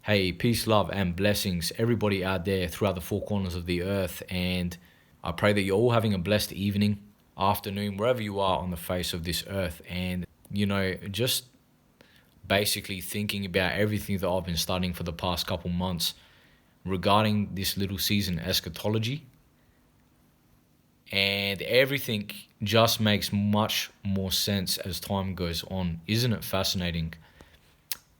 Hey, peace, love, and blessings, everybody out there throughout the four corners of the earth. And I pray that you're all having a blessed evening, afternoon, wherever you are on the face of this earth. And, just basically thinking about everything that I've been studying for the past couple months regarding this little season eschatology. And everything just makes much more sense as time goes on. Isn't it fascinating?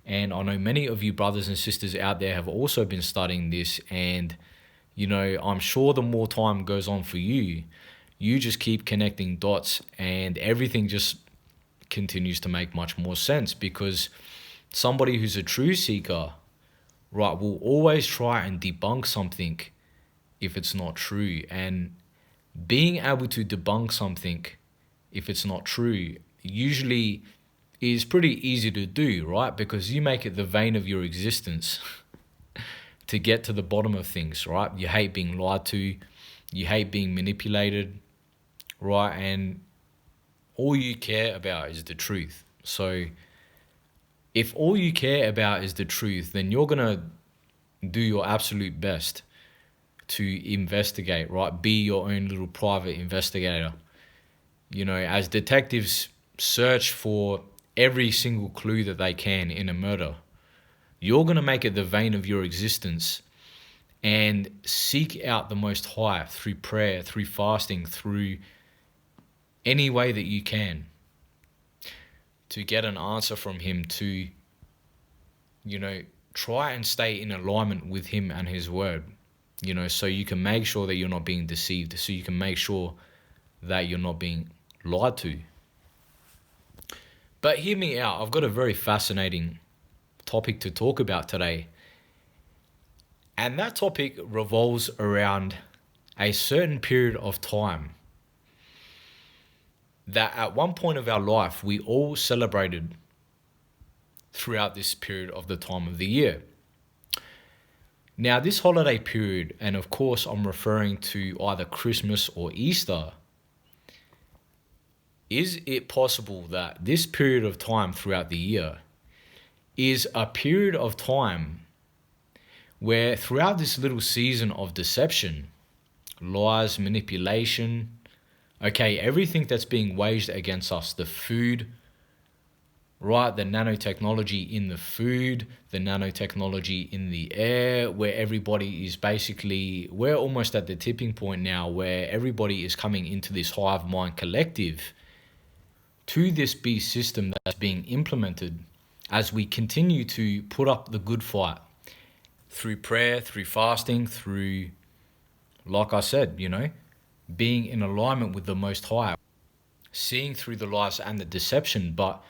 And I know many of you brothers and sisters out there have also been studying this. And, I'm sure the more time goes on for you, you just keep connecting dots and everything just continues to make much more sense because somebody who's a true seeker, right, will always try and debunk something if it's not true. And being able to debunk something if it's not true usually is pretty easy to do, right? Because you make it the vein of your existence to get to the bottom of things, right? You hate being lied to, you hate being manipulated, right? And all you care about is the truth. So if all you care about is the truth, then you're going to do your absolute best to investigate, right? Be your own little private investigator. As detectives search for every single clue that they can in a murder, you're going to make it the vein of your existence and seek out the Most High through prayer, through fasting, through any way that you can to get an answer from Him, to, try and stay in alignment with Him and His Word, so you can make sure that you're not being deceived, so you can make sure that you're not being lied to. But hear me out. I've got a very fascinating topic to talk about today. And that topic revolves around a certain period of time that at one point of our life we all celebrated throughout this period of the time of the year. Now, this holiday period, and of course I'm referring to either Christmas or Easter, is it possible that this period of time throughout the year is a period of time where throughout this little season of deception, lies, manipulation, everything that's being waged against us, the food, right, the nanotechnology in the food, the nanotechnology in the air, where everybody is basically, we're almost at the tipping point now where everybody is coming into this hive mind collective to this beast system that's being implemented as we continue to put up the good fight through prayer, through fasting, through, like I said, being in alignment with the Most High, seeing through the lies and the deception. But,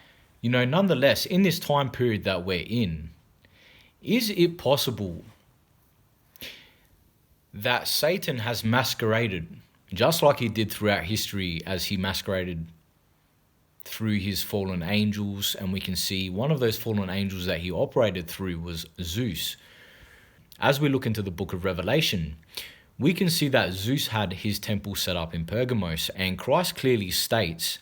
nonetheless, in this time period that we're in, is it possible that Satan has masqueraded, just like he did throughout history as he masqueraded through his fallen angels? And we can see one of those fallen angels that he operated through was Zeus. As we look into the book of Revelation, we can see that Zeus had his temple set up in Pergamos, and Christ clearly states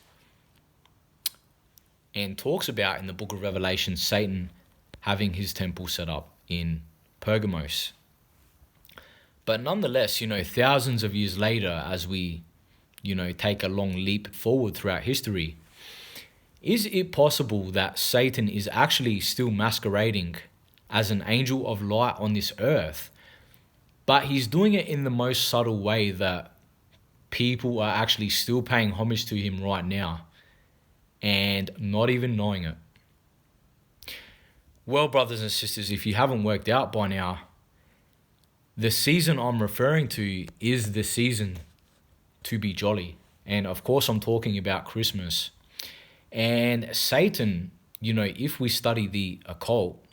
and talks about in the book of Revelation Satan having his temple set up in Pergamos. But nonetheless, thousands of years later, as we, take a long leap forward throughout history, is it possible that Satan is actually still masquerading as an angel of light on this earth, but he's doing it in the most subtle way that people are actually still paying homage to him right now and not even knowing it? Well, brothers and sisters, if you haven't worked out by now, the season I'm referring to is the season to be jolly. And of course, I'm talking about Christmas. And Satan, if we study the occult,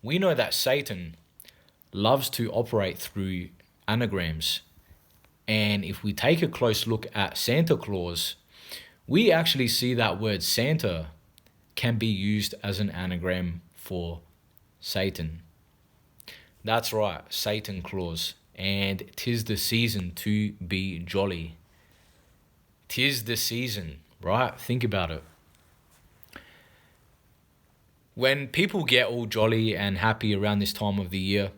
we know that Satan loves to operate through anagrams. And if we take a close look at Santa Claus, we actually see that word Santa can be used as an anagram for Satan. That's right, Satan Claus. And 'tis the season to be jolly. 'Tis the season, right? Think about it. when people get all jolly and happy around this time of the year,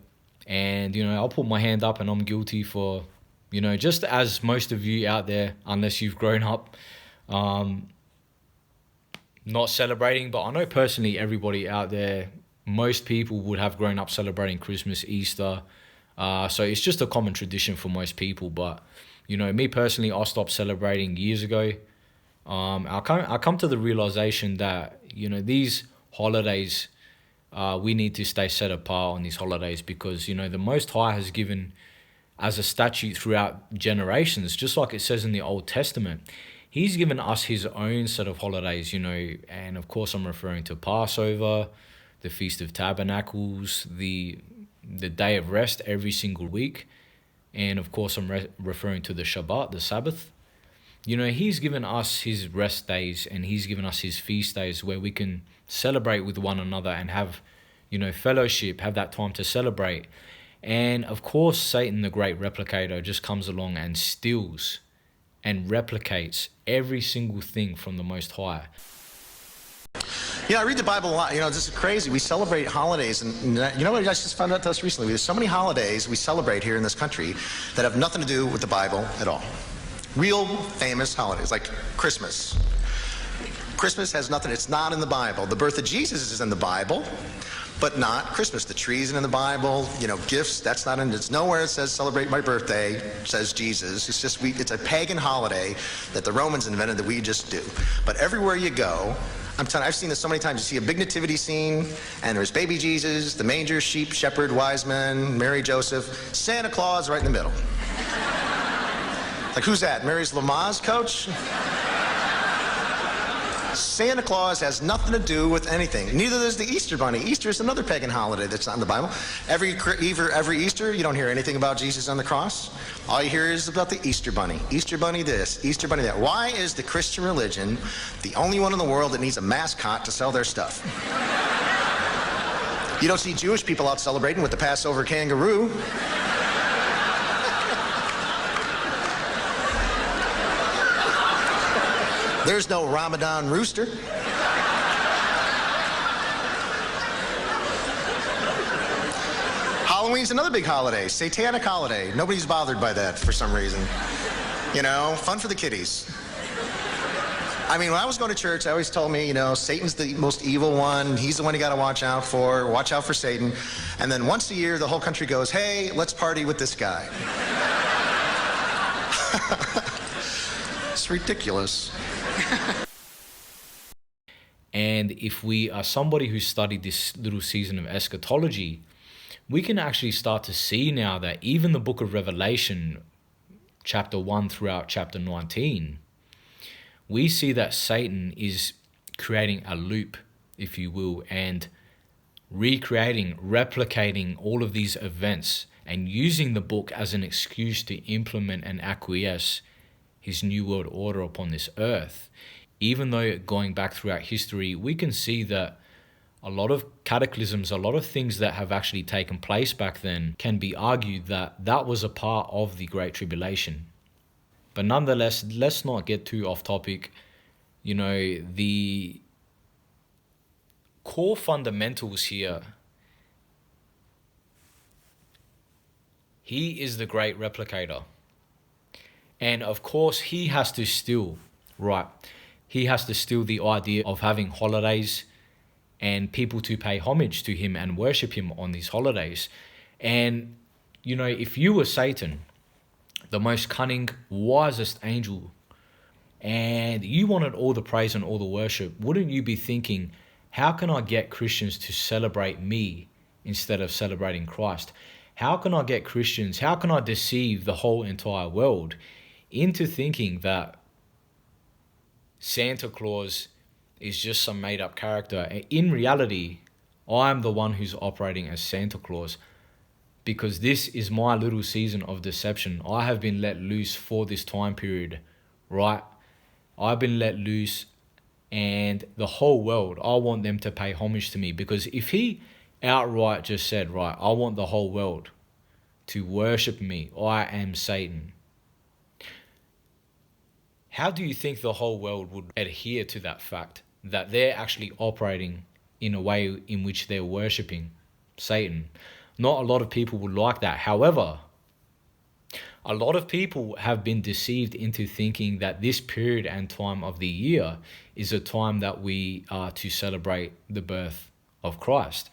and, I'll put my hand up and I'm guilty for, just as most of you out there, unless you've grown up not celebrating, but I know personally everybody out there, most people would have grown up celebrating Christmas, Easter. So it's just a common tradition for most people. But, me personally, I stopped celebrating years ago. I come to the realization that, these holidays, we need to stay set apart on these holidays because, the Most High has given as a statute throughout generations, just like it says in the Old Testament. He's given us his own set of holidays, and of course I'm referring to Passover, the Feast of Tabernacles, the day of rest every single week, and of course I'm referring to the Shabbat, the Sabbath. He's given us his rest days and he's given us his feast days where we can celebrate with one another and have, fellowship, have that time to celebrate. And of course, Satan, the great replicator, just comes along and steals and replicates every single thing from the Most High. I read the Bible a lot. This is crazy. We celebrate holidays, and you know what I just found out to us recently? There's so many holidays we celebrate here in this country that have nothing to do with the Bible at all. Real famous holidays, like Christmas. Christmas has nothing, it's not in the Bible. The birth of Jesus is in the Bible, but not Christmas. The tree isn't in the Bible, gifts, that's not in, it's nowhere it says celebrate my birthday, it says Jesus. It's just, it's a pagan holiday that the Romans invented that we just do. But everywhere you go, I'm telling you, I've seen this so many times. You see a big nativity scene, and there's baby Jesus, the manger, sheep, shepherd, wise men, Mary, Joseph, Santa Claus right in the middle. Like, who's that? Mary's Lamaze coach? Santa Claus has nothing to do with anything. Neither does the Easter Bunny. Easter is another pagan holiday that's not in the Bible. Every Easter, you don't hear anything about Jesus on the cross. All you hear is about the Easter Bunny. Easter Bunny this, Easter Bunny that. Why is the Christian religion the only one in the world that needs a mascot to sell their stuff? You don't see Jewish people out celebrating with the Passover kangaroo. There's no Ramadan rooster. Halloween's another big holiday, satanic holiday. Nobody's bothered by that for some reason. Fun for the kiddies. When I was going to church, I always told me, Satan's the most evil one. He's the one you got to watch out for. Watch out for Satan. And then once a year, the whole country goes, hey, let's party with this guy. It's ridiculous. And if we are somebody who studied this little season of eschatology, we can actually start to see now that even the book of Revelation, chapter 1 throughout chapter 19, we see that Satan is creating a loop, if you will, and recreating, replicating all of these events and using the book as an excuse to implement and acquiesce his new world order upon this earth. Even though going back throughout history, we can see that a lot of cataclysms, a lot of things that have actually taken place back then can be argued that that was a part of the Great Tribulation. But nonetheless, let's not get too off topic. The core fundamentals here, he is the great replicator. And of course, he has to steal, right? He has to steal the idea of having holidays and people to pay homage to him and worship him on these holidays. And, if you were Satan, the most cunning, wisest angel, and you wanted all the praise and all the worship, wouldn't you be thinking, how can I get Christians to celebrate me instead of celebrating Christ? How can I get Christians, how can I deceive the whole entire world into thinking that Santa Claus is just some made-up character? In reality, I'm the one who's operating as Santa Claus, because this is my little season of deception. I have been let loose for this time period, right? I've been let loose, and the whole world, I want them to pay homage to me, because if he outright just said, right, I want the whole world to worship me, I am Satan, how do you think the whole world would adhere to that fact, that they're actually operating in a way in which they're worshipping Satan. Not a lot of people would like that. However, a lot of people have been deceived into thinking that this period and time of the year is a time that we are to celebrate the birth of Christ.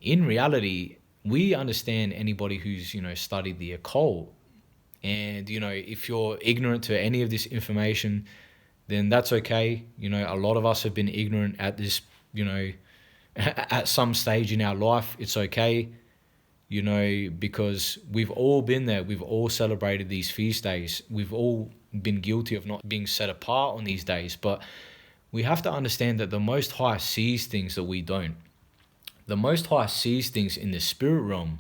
In reality, we understand anybody who's, studied the occult. And, if you're ignorant to any of this information, then that's okay. A lot of us have been ignorant at this, at some stage in our life. It's okay, because we've all been there. We've all celebrated these feast days. We've all been guilty of not being set apart on these days. But we have to understand that the Most High sees things that we don't. The Most High sees things in the spirit realm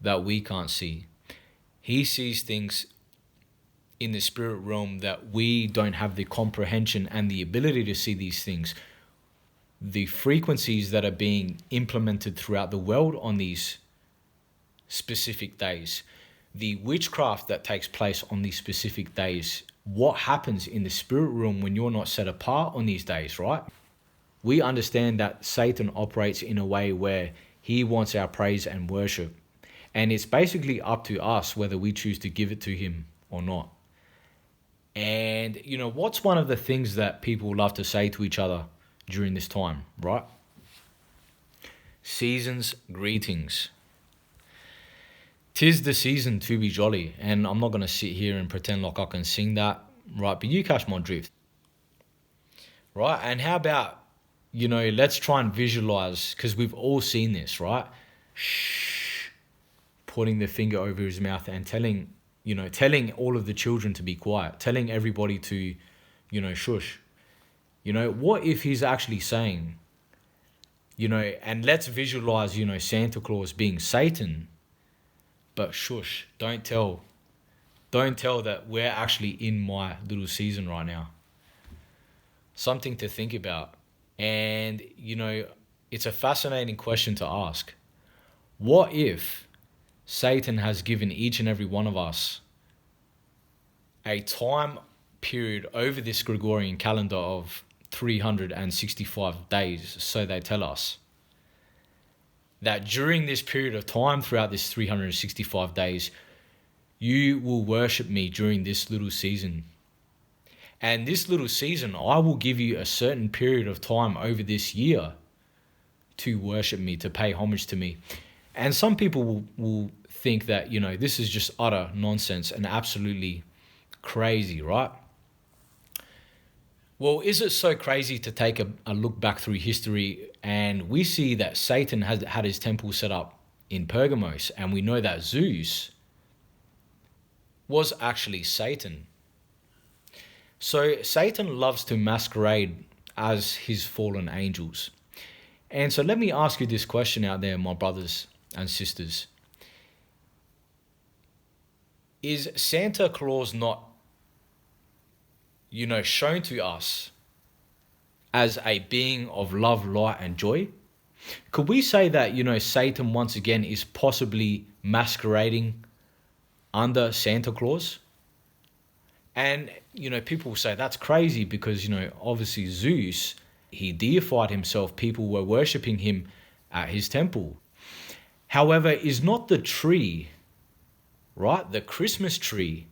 that we can't see. He sees things in the spirit realm that we don't have the comprehension and the ability to see these things. The frequencies that are being implemented throughout the world on these specific days, the witchcraft that takes place on these specific days, what happens in the spirit realm when you're not set apart on these days, right? We understand that Satan operates in a way where he wants our praise and worship. And it's basically up to us whether we choose to give it to him or not. And, what's one of the things that people love to say to each other during this time, right? Season's greetings. 'Tis the season to be jolly. And I'm not going to sit here and pretend like I can sing that, right? But you catch my drift. Right? And how about, let's try and visualize, because we've all seen this, right? Shh. Putting the finger over his mouth and telling all of the children to be quiet, telling everybody to, shush. What if he's actually saying, and let's visualize, Santa Claus being Satan, but shush, don't tell that we're actually in my little season right now. Something to think about. And, it's a fascinating question to ask. What if Satan has given each and every one of us a time period over this Gregorian calendar of 365 days, so they tell us, that during this period of time, throughout this 365 days, you will worship me during this little season. And this little season, I will give you a certain period of time over this year to worship me, to pay homage to me. And some people will think that, this is just utter nonsense and absolutely crazy, right? Well, is it so crazy to take a look back through history, and we see that Satan has had his temple set up in Pergamos, and we know that Zeus was actually Satan. So Satan loves to masquerade as his fallen angels. And so let me ask you this question out there, my brothers and sisters. Is Santa Claus not, shown to us as a being of love, light, and joy? Could we say that, Satan once again is possibly masquerading under Santa Claus? And, people say that's crazy because, obviously Zeus, he deified himself. People were worshipping him at his temple. However, is not the tree, right, the Christmas tree,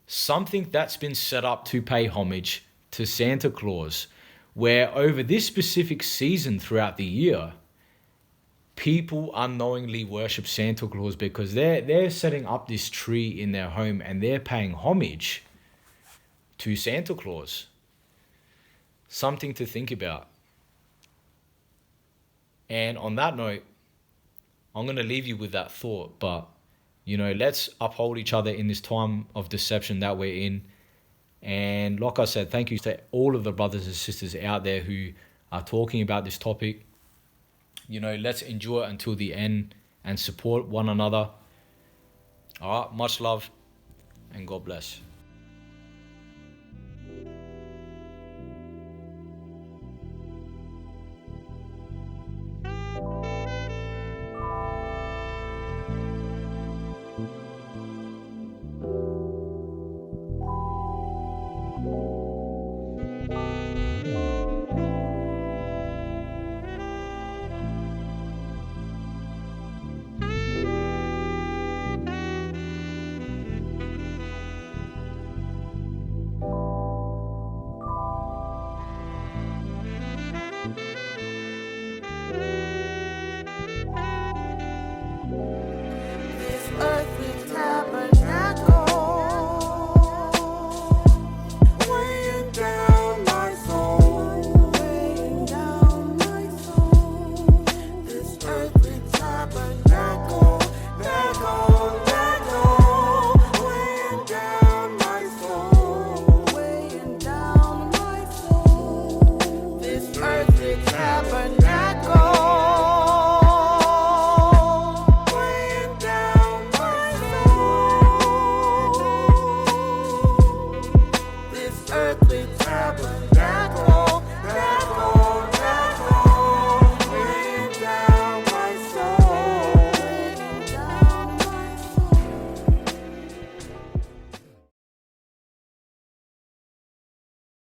something that's been set up to pay homage to Santa Claus, where over this specific season throughout the year, people unknowingly worship Santa Claus because they're setting up this tree in their home and they're paying homage to Santa Claus. Something to think about. And on that note, I'm going to leave you with that thought, but let's uphold each other in this time of deception that we're in. And like I said, thank you to all of the brothers and sisters out there who are talking about this topic. Let's endure until the end and support one another. All right, much love and God bless.